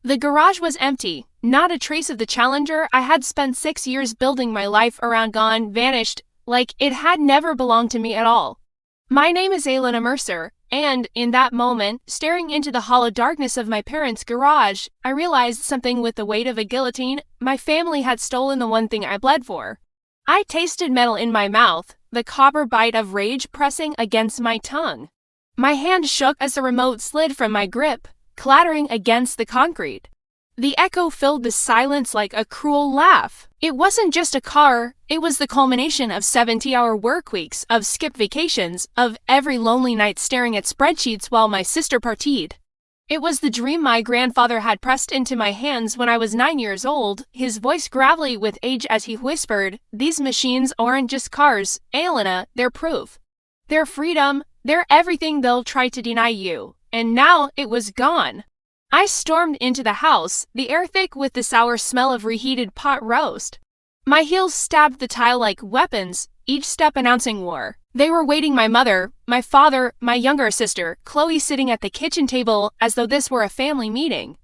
The garage was empty, not a trace of the Challenger I had spent 6 years building my life around gone, vanished, like it had never belonged to me at all. My name is Elena Mercer, and, in that moment, staring into the hollow darkness of my parents' garage, I realized something with the weight of a guillotine. My family had stolen the one thing I bled for. I tasted metal in my mouth, the copper bite of rage pressing against my tongue. My hand shook as the remote slid from my grip, clattering against the concrete. The echo filled the silence like a cruel laugh. It wasn't just a car, it was the culmination of 70-hour work weeks, of skipped vacations, of every lonely night staring at spreadsheets while my sister partied. It was the dream my grandfather had pressed into my hands when I was 9 years old, his voice gravelly with age as he whispered, "These machines aren't just cars, Elena, they're proof. They're freedom, they're everything they'll try to deny you." And now it was gone. I stormed into the house, the air thick with the sour smell of reheated pot roast. My heels stabbed the tile like weapons, each step announcing war. They were waiting my mother, my father, my younger sister, Chloe sitting at the kitchen table as though this were a family meeting.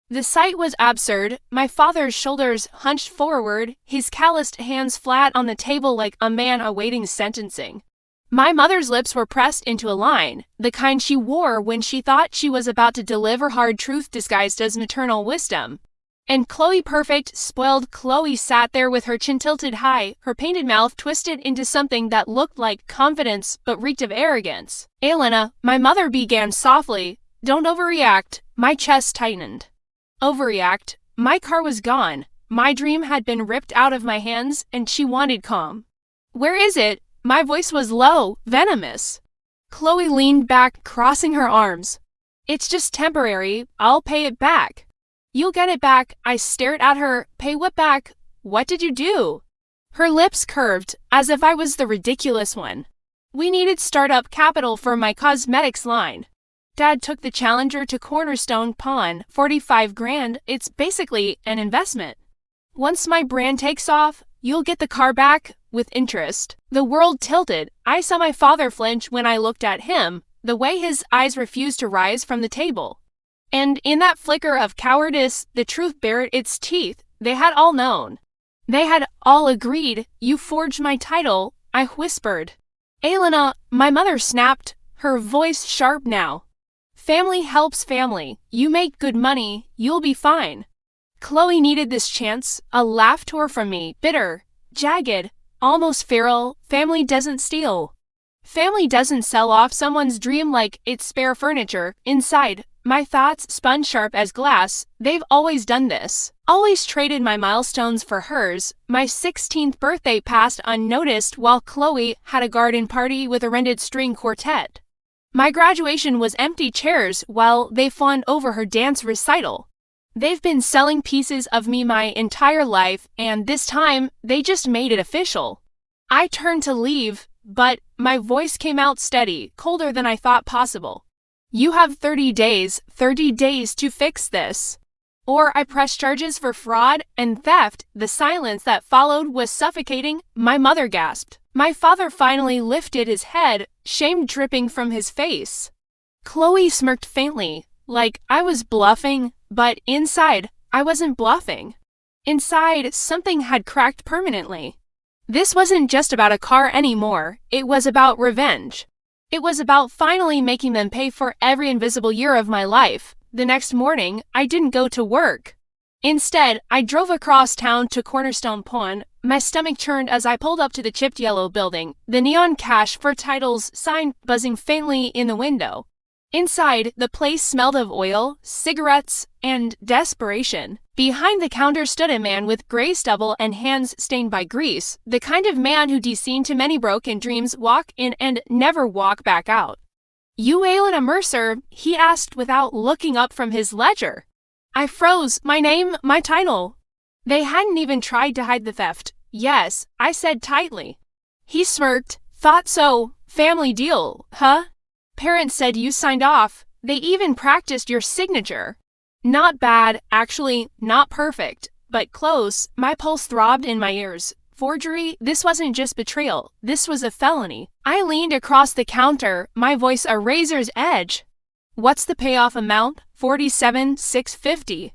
The sight was absurd, my father's shoulders hunched forward, his calloused hands flat on the table like a man awaiting sentencing. My mother's lips were pressed into a line, the kind she wore when she thought she was about to deliver hard truth disguised as maternal wisdom. And Chloe, perfect, spoiled Chloe, sat there with her chin tilted high, her painted mouth twisted into something that looked like confidence but reeked of arrogance. "Elena," my mother began softly, "don't overreact." My chest tightened. Overreact? My car was gone. My dream had been ripped out of my hands, and she wanted calm. "Where is it?" My voice was low, venomous. Chloe leaned back, crossing her arms. "It's just temporary. I'll pay it back." "You'll get it back." I stared at her. "Pay what back? What did you do?" Her lips curved, as if I was the ridiculous one. "We needed startup capital for my cosmetics line. Dad took the Challenger to Cornerstone Pawn, 45 grand. It's basically an investment. Once my brand takes off, you'll get the car back, with interest." The world tilted. I saw my father flinch when I looked at him, the way his eyes refused to rise from the table. And in that flicker of cowardice, the truth bared its teeth. They had all known. They had all agreed. "You forged my title," I whispered. "Elena," my mother snapped, her voice sharp now. "Family helps family. You make good money, you'll be fine." Chloe needed this chance. A laugh tore from me, bitter, jagged, almost feral. "Family doesn't steal. Family doesn't sell off someone's dream like it's spare furniture." Inside, my thoughts spun sharp as glass. They've always done this. Always traded my milestones for hers. My 16th birthday passed unnoticed while Chloe had a garden party with a rented string quartet. My graduation was empty chairs while they fawned over her dance recital. They've been selling pieces of me my entire life, and this time, they just made it official. I turned to leave, but my voice came out steady, colder than I thought possible. "You have 30 days to fix this. Or I press charges for fraud and theft." The silence that followed was suffocating. My mother gasped. My father finally lifted his head, shame dripping from his face. Chloe smirked faintly, like I was bluffing, but inside, I wasn't bluffing. Inside, something had cracked permanently. This wasn't just about a car anymore, it was about revenge. It was about finally making them pay for every invisible year of my life. The next morning, I didn't go to work. Instead, I drove across town to Cornerstone Pawn. My stomach churned as I pulled up to the chipped yellow building, the neon cash for titles sign buzzing faintly in the window. Inside, the place smelled of oil, cigarettes, and desperation. Behind the counter stood a man with gray stubble and hands stained by grease, the kind of man who'd seen too many broken dreams walk in and never walk back out. "You Elena Mercer?" he asked without looking up from his ledger. I froze. "My name, my title." They hadn't even tried to hide the theft. "Yes," I said tightly. He smirked. "Thought so. Family deal, huh? Parents said you signed off. They even practiced your signature." Not bad, actually, not perfect, but close. My pulse throbbed in my ears. Forgery? This wasn't just betrayal. This was a felony. I leaned across the counter, my voice a razor's edge. "What's the payoff amount?" $47,650.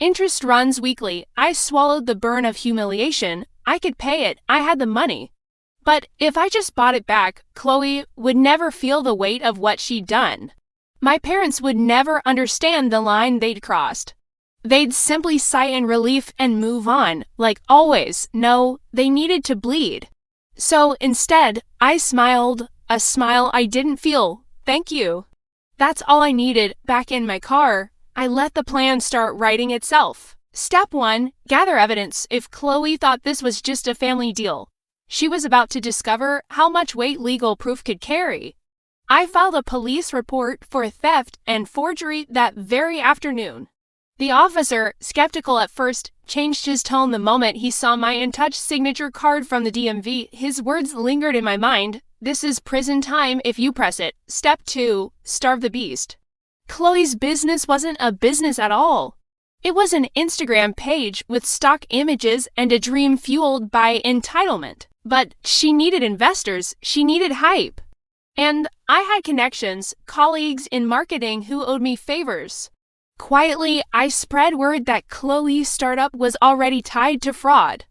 Interest runs weekly. I swallowed the burn of humiliation. I could pay it. I had the money. But if I just bought it back, Chloe would never feel the weight of what she'd done. My parents would never understand the line they'd crossed. They'd simply sigh in relief and move on, like always. No, they needed to bleed. So instead, I smiled, a smile I didn't feel. Thank you. That's all I needed. Back in my car, I let the plan start writing itself. Step 1. Gather evidence. If Chloe thought this was just a family deal, she was about to discover how much weight legal proof could carry. I filed a police report for theft and forgery that very afternoon. The officer, skeptical at first, changed his tone the moment he saw my in-touch signature card from the DMV. His words lingered in my mind. This is prison time if you press it. Step 2. Starve the beast. Chloe's business wasn't a business at all. It was an Instagram page with stock images and a dream fueled by entitlement. But she needed investors. She needed hype. And I had connections, colleagues in marketing who owed me favors. Quietly, I spread word that Chloe's startup was already tied to fraud.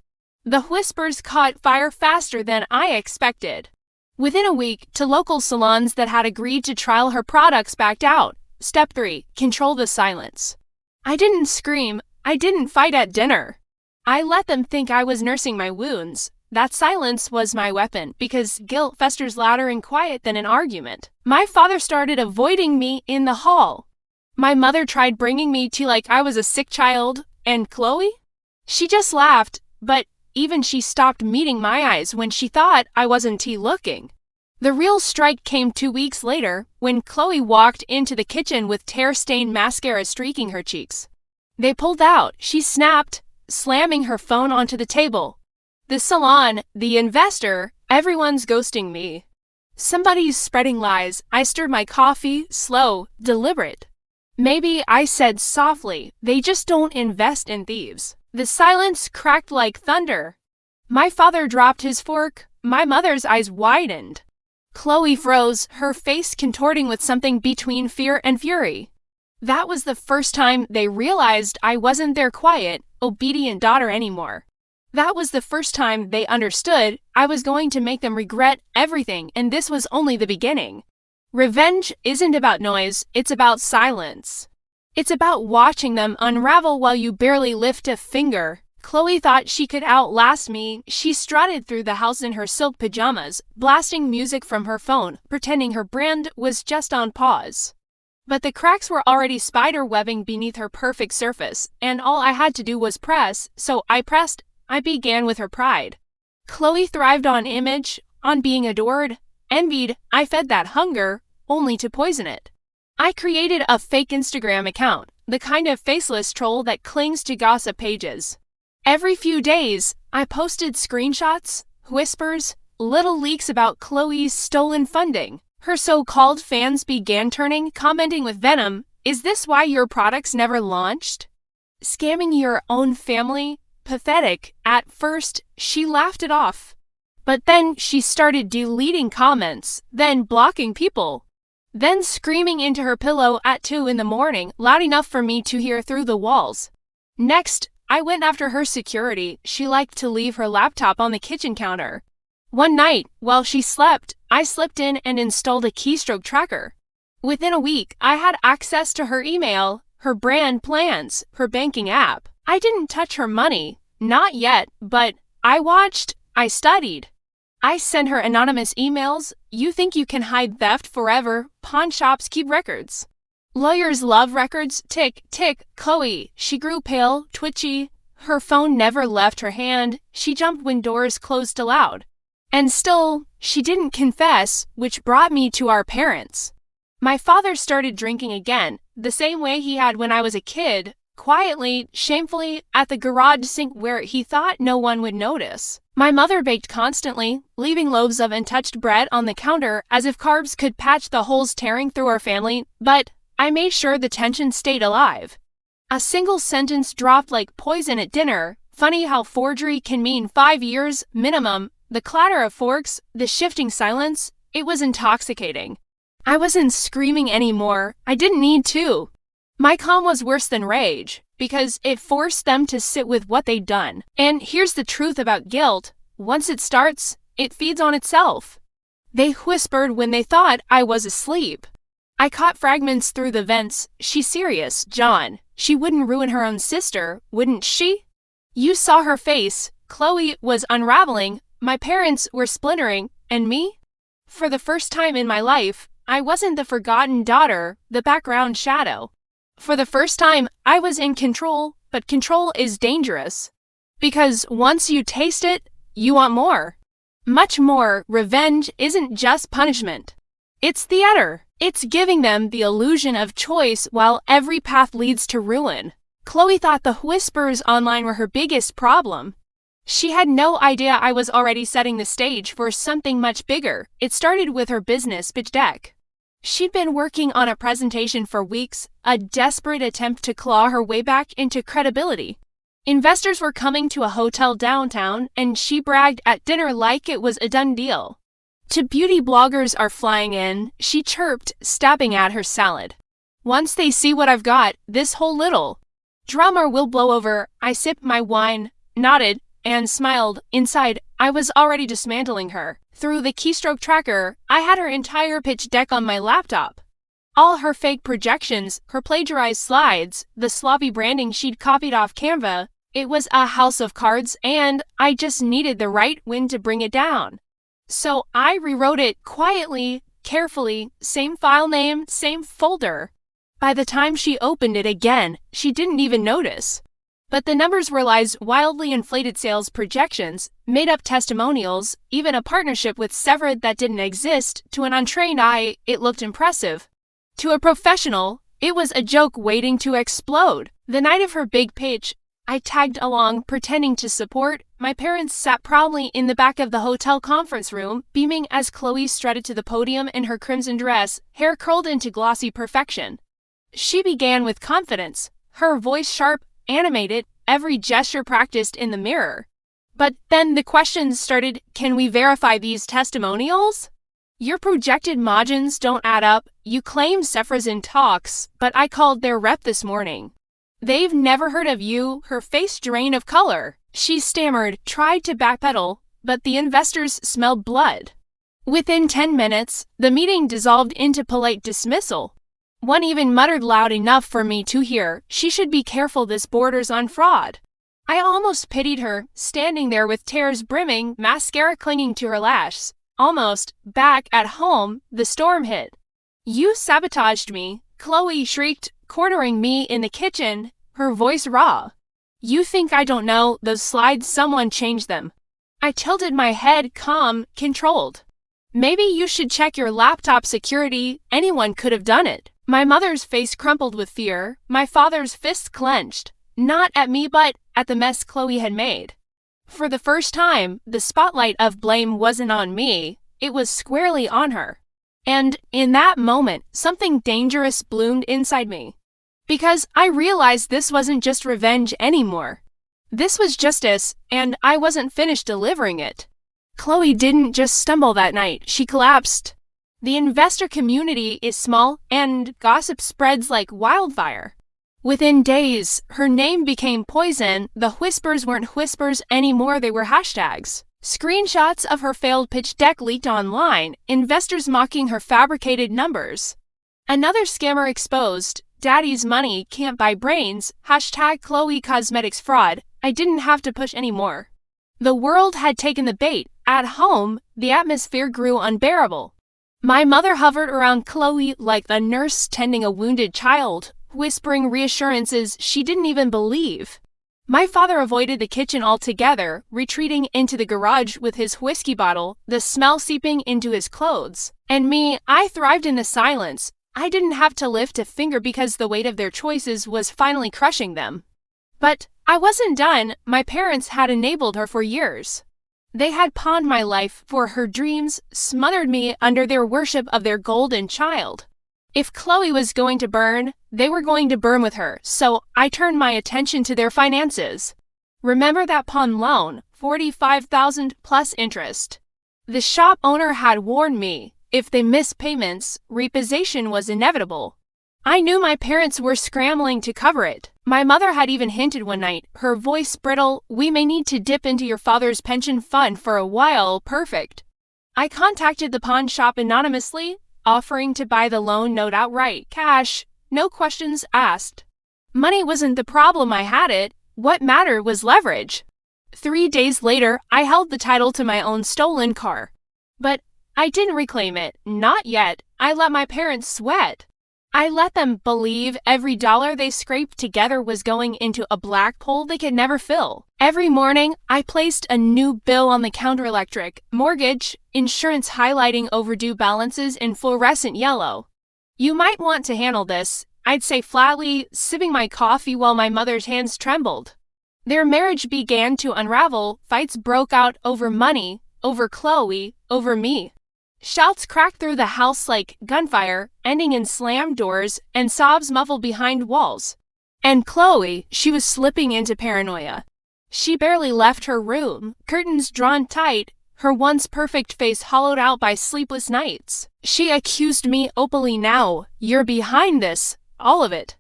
The whispers caught fire faster than I expected. Within a week, two local salons that had agreed to trial her products backed out. Step 3. Control the silence. I didn't scream. I didn't fight at dinner. I let them think I was nursing my wounds. That silence was my weapon, because guilt festers louder in quiet than an argument. My father started avoiding me in the hall. My mother tried bringing me tea like I was a sick child. And Chloe? She just laughed, but even she stopped meeting my eyes when she thought I wasn't tea looking. The real strike came 2 weeks later, when Chloe walked into the kitchen with tear-stained mascara streaking her cheeks. They pulled out. She snapped, slamming her phone onto the table. The salon, the investor, everyone's ghosting me. Somebody's spreading lies. I stirred my coffee, slow, deliberate. Maybe I said softly, they just don't invest in thieves. The silence cracked like thunder. My father dropped his fork. My mother's eyes widened. Chloe froze, her face contorting with something between fear and fury. That was the first time they realized I wasn't their quiet, obedient daughter anymore. That was the first time they understood I was going to make them regret everything, and this was only the beginning. Revenge isn't about noise, it's about silence. It's about watching them unravel while you barely lift a finger. Chloe thought she could outlast me. She strutted through the house in her silk pajamas, blasting music from her phone, pretending her brand was just on pause. But the cracks were already spider-webbing beneath her perfect surface, and all I had to do was press, so I pressed. I began with her pride. Chloe thrived on image, on being adored, envied. I fed that hunger, only to poison it. I created a fake Instagram account, the kind of faceless troll that clings to gossip pages. Every few days, I posted screenshots, whispers, little leaks about Chloe's stolen funding. Her so-called fans began turning, commenting with venom. Is this why your products never launched? Scamming your own family? Pathetic. At first, she laughed it off. But then she started deleting comments, then blocking people, then screaming into her pillow at 2 in the morning, loud enough for me to hear through the walls. Next, I went after her security. She liked to leave her laptop on the kitchen counter. One night, while she slept, I slipped in and installed a keystroke tracker. Within a week, I had access to her email, her brand plans, her banking app. I didn't touch her money, not yet, but I watched, I studied. I sent her anonymous emails. You think you can hide theft forever? Pawn shops keep records. Lawyers love records. Tick, tick. Chloe. She grew pale, twitchy. Her phone never left her hand. She jumped when doors closed aloud. And still, she didn't confess, which brought me to our parents. My father started drinking again, the same way he had when I was a kid, quietly, shamefully, at the garage sink where he thought no one would notice. My mother baked constantly, leaving loaves of untouched bread on the counter as if carbs could patch the holes tearing through our family, but I made sure the tension stayed alive. A single sentence dropped like poison at dinner. Funny how forgery can mean 5 years minimum. The clatter of forks, the shifting silence, it was intoxicating. I wasn't screaming anymore. I didn't need to. My calm was worse than rage. because it forced them to sit with what they'd done. And here's the truth about guilt. Once it starts, it feeds on itself. They whispered when they thought I was asleep. I caught fragments through the vents. She's serious, John. She wouldn't ruin her own sister, wouldn't she? You saw her face. Chloe was unraveling, my parents were splintering, and me? For the first time in my life, I wasn't the forgotten daughter, the background shadow. For the first time, I was in control, but control is dangerous. Because once you taste it, you want more. Much more. Revenge isn't just punishment. It's theater. It's giving them the illusion of choice while every path leads to ruin. Chloe thought the whispers online were her biggest problem. She had no idea I was already setting the stage for something much bigger. It started with her business pitch deck. She'd been working on a presentation for weeks, a desperate attempt to claw her way back into credibility. Investors were coming to a hotel downtown, and she bragged at dinner like it was a done deal. To beauty bloggers are flying in, she chirped, stabbing at her salad. Once they see what I've got, this whole little drama will blow over. I sipped my wine, nodded, and smiled. Inside, I was already dismantling her. Through the keystroke tracker, I had her entire pitch deck on my laptop. All her fake projections, her plagiarized slides, the sloppy branding she'd copied off Canva. It was a house of cards, and I just needed the right wind to bring it down. So I rewrote it quietly, carefully, same file name, same folder. By the time she opened it again, she didn't even notice. But the numbers were lies, wildly inflated sales projections, made-up testimonials, even a partnership with Severed that didn't exist. To an untrained eye, it looked impressive. To a professional, it was a joke waiting to explode. The night of her big pitch, I tagged along, pretending to support. My parents sat proudly in the back of the hotel conference room, beaming as Chloe strutted to the podium in her crimson dress, hair curled into glossy perfection. She began with confidence, her voice sharp, animated, every gesture practiced in the mirror. But then the questions started. Can we verify these testimonials? Your projected margins don't add up. You claim Sephra's in talks, but I called their rep this morning. They've never heard of you. Her face drained of color. She stammered, tried to backpedal, but the investors smelled blood. Within 10 minutes, the meeting dissolved into polite dismissal. One even muttered loud enough for me to hear, "She should be careful, this borders on fraud." I almost pitied her, standing there with tears brimming, mascara clinging to her lash. Almost. Back at home, the storm hit. "You sabotaged me," Chloe shrieked, cornering me in the kitchen, her voice raw. "You think I don't know? Those slides, someone changed them." I tilted my head, calm, controlled. "Maybe you should check your laptop security. Anyone could have done it." My mother's face crumpled with fear, my father's fists clenched, not at me but at the mess Chloe had made. For the first time, the spotlight of blame wasn't on me, it was squarely on her. And in that moment, something dangerous bloomed inside me. Because I realized this wasn't just revenge anymore. This was justice, and I wasn't finished delivering it. Chloe didn't just stumble that night, she collapsed. The investor community is small, and gossip spreads like wildfire. Within days, her name became poison. The whispers weren't whispers anymore, they were hashtags. Screenshots of her failed pitch deck leaked online, investors mocking her fabricated numbers. Another scammer exposed, "Daddy's money can't buy brains," hashtag Chloe Cosmetics fraud. I didn't have to push anymore. The world had taken the bait. At home, the atmosphere grew unbearable. My mother hovered around Chloe like a nurse tending a wounded child, whispering reassurances she didn't even believe. My father avoided the kitchen altogether, retreating into the garage with his whiskey bottle, the smell seeping into his clothes. And me, I thrived in the silence. I didn't have to lift a finger because the weight of their choices was finally crushing them. But I wasn't done. My parents had enabled her for years. They had pawned my life for her dreams, smothered me under their worship of their golden child. If Chloe was going to burn, they were going to burn with her, so I turned my attention to their finances. Remember that pawn loan, $45,000 plus interest. The shop owner had warned me, if they missed payments, repossession was inevitable. I knew my parents were scrambling to cover it. My mother had even hinted one night, her voice brittle, "We may need to dip into your father's pension fund for a while." Perfect. I contacted the pawn shop anonymously, offering to buy the loan note outright, cash, no questions asked. Money wasn't the problem, I had it. What mattered was leverage. 3 days later, I held the title to my own stolen car. But I didn't reclaim it, not yet. I let my parents sweat. I let them believe every dollar they scraped together was going into a black hole they could never fill. Every morning, I placed a new bill on the counter: electric, mortgage, insurance, highlighting overdue balances in fluorescent yellow. "You might want to handle this," I'd say flatly, sipping my coffee while my mother's hands trembled. Their marriage began to unravel. Fights broke out over money, over Chloe, over me. Shouts cracked through the house like gunfire, ending in slammed doors and sobs muffled behind walls. And Chloe, she was slipping into paranoia. She barely left her room, curtains drawn tight, her once perfect face hollowed out by sleepless nights. She accused me openly. "Now, you're behind this, all of it."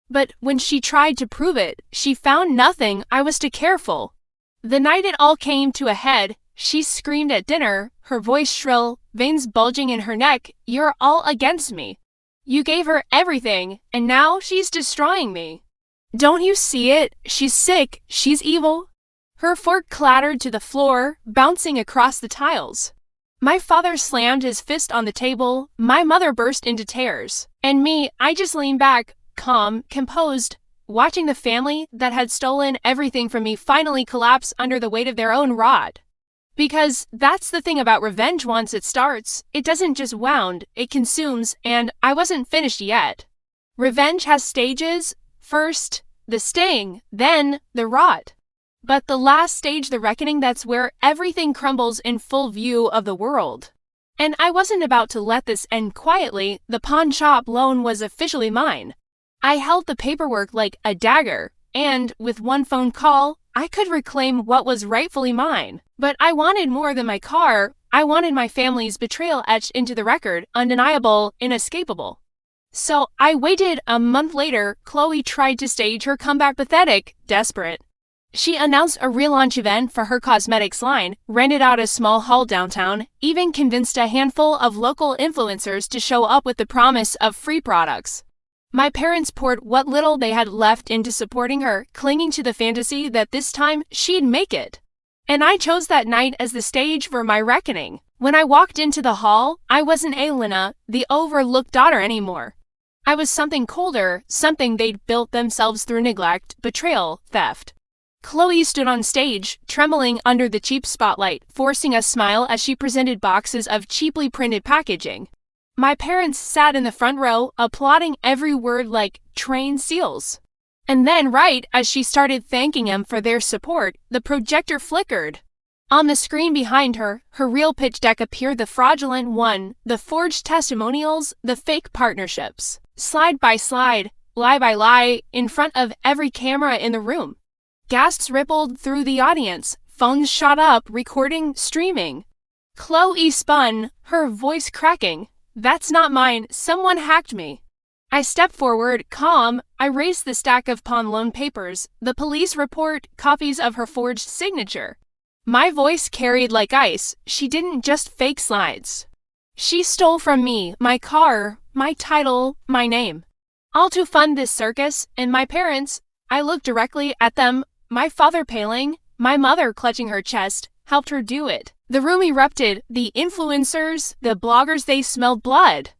But when she tried to prove it, she found nothing. I was too careful. The night it all came to a head, she screamed at dinner, her voice shrill, veins bulging in her neck, "You're all against me. You gave her everything, and now she's destroying me. Don't you see it? She's sick, she's evil." Her fork clattered to the floor, bouncing across the tiles. My father slammed his fist on the table, my mother burst into tears. And me, I just leaned back, calm, composed, watching the family that had stolen everything from me finally collapse under the weight of their own rod. Because that's the thing about revenge: once it starts, it doesn't just wound, it consumes, and I wasn't finished yet. Revenge has stages: first, the sting, then, the rot. But the last stage, the reckoning, that's where everything crumbles in full view of the world. And I wasn't about to let this end quietly. The pawn shop loan was officially mine. I held the paperwork like a dagger, and with one phone call, I could reclaim what was rightfully mine. But I wanted more than my car. I wanted my family's betrayal etched into the record, undeniable, inescapable. So I waited. A month later, Chloe tried to stage her comeback, pathetic, desperate. She announced a relaunch event for her cosmetics line, rented out a small hall downtown, even convinced a handful of local influencers to show up with the promise of free products. My parents poured what little they had left into supporting her, clinging to the fantasy that this time she'd make it. And I chose that night as the stage for my reckoning. When I walked into the hall, I wasn't Elena, the overlooked daughter, anymore. I was something colder, something they'd built themselves through neglect, betrayal, theft. Chloe stood on stage, trembling under the cheap spotlight, forcing a smile as she presented boxes of cheaply printed packaging. My parents sat in the front row, applauding every word like trained seals. And then, right as she started thanking them for their support, the projector flickered. On the screen behind her, her real pitch deck appeared: the fraudulent one, the forged testimonials, the fake partnerships. Slide by slide, lie by lie, in front of every camera in the room. Gasps rippled through the audience. Phones shot up, recording, streaming. Chloe spun, her voice cracking. "That's not mine. Someone hacked me." I stepped forward, calm. I raised the stack of pawn loan papers, the police report, copies of her forged signature. My voice carried like ice. She didn't just fake slides. She stole from me my car, my title, my name. All to fund this circus, and my parents, I looked directly at them, my father paling, my mother clutching her chest, helped her do it. The room erupted. The influencers, the bloggers, they smelled blood.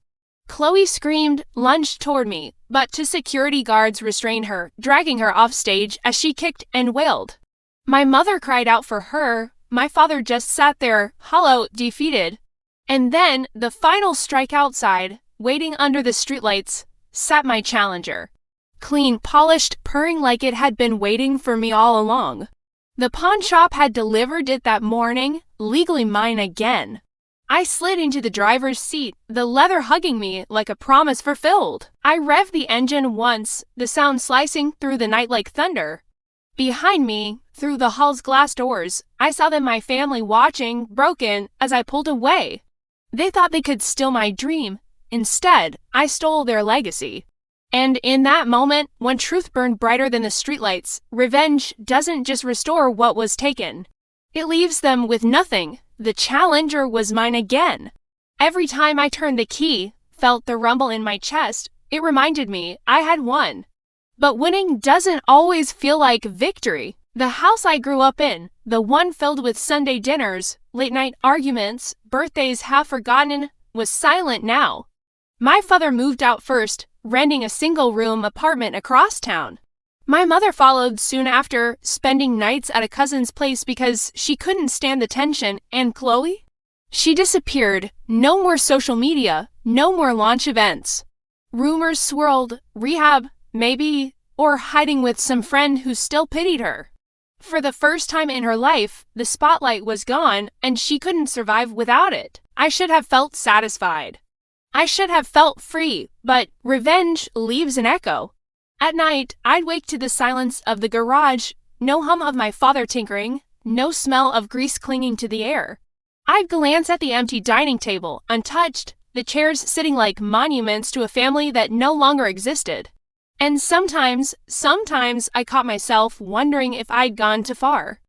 Chloe screamed, lunged toward me, but two security guards restrained her, dragging her off stage as she kicked and wailed. My mother cried out for her. My father just sat there, hollow, defeated. And then, the final strike: outside, waiting under the streetlights, sat my challenger. Clean, polished, purring like it had been waiting for me all along. The pawn shop had delivered it that morning, legally mine again. I slid into the driver's seat, the leather hugging me like a promise fulfilled. I revved the engine once, the sound slicing through the night like thunder. Behind me, through the hall's glass doors, I saw them, my family, watching, broken, as I pulled away. They thought they could steal my dream. Instead, I stole their legacy. And in that moment, when truth burned brighter than the streetlights, revenge doesn't just restore what was taken. It leaves them with nothing. The challenger was mine again. Every time I turned the key, felt the rumble in my chest, it reminded me I had won. But winning doesn't always feel like victory. The house I grew up in, the one filled with Sunday dinners, late-night arguments, birthdays half forgotten, was silent now. My father moved out first, renting a single-room apartment across town. My mother followed soon after, spending nights at a cousin's place because she couldn't stand the tension, and Chloe? She disappeared. No more social media, no more launch events. Rumors swirled, rehab, maybe, or hiding with some friend who still pitied her. For the first time in her life, the spotlight was gone, and she couldn't survive without it. I should have felt satisfied. I should have felt free, but revenge leaves an echo. At night, I'd wake to the silence of the garage, no hum of my father tinkering, no smell of grease clinging to the air. I'd glance at the empty dining table, untouched, the chairs sitting like monuments to a family that no longer existed. And sometimes I caught myself wondering if I'd gone too far.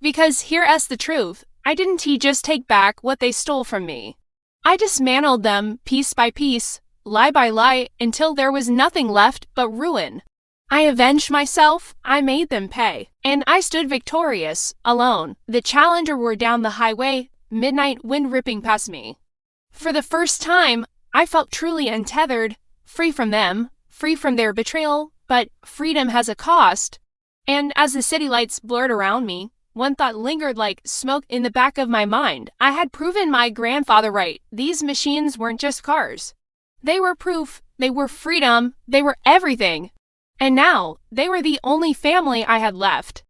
Because here's the truth, I didn't just take back what they stole from me. I dismantled them piece by piece, lie by lie, until there was nothing left but ruin. I avenged myself, I made them pay, and I stood victorious, alone. The challenger roared down the highway, midnight wind ripping past me. For the first time, I felt truly untethered, free from them, free from their betrayal, but freedom has a cost. And as the city lights blurred around me, one thought lingered like smoke in the back of my mind. I had proven my grandfather right. These machines weren't just cars. They were proof, they were freedom, they were everything. And now, they were the only family I had left.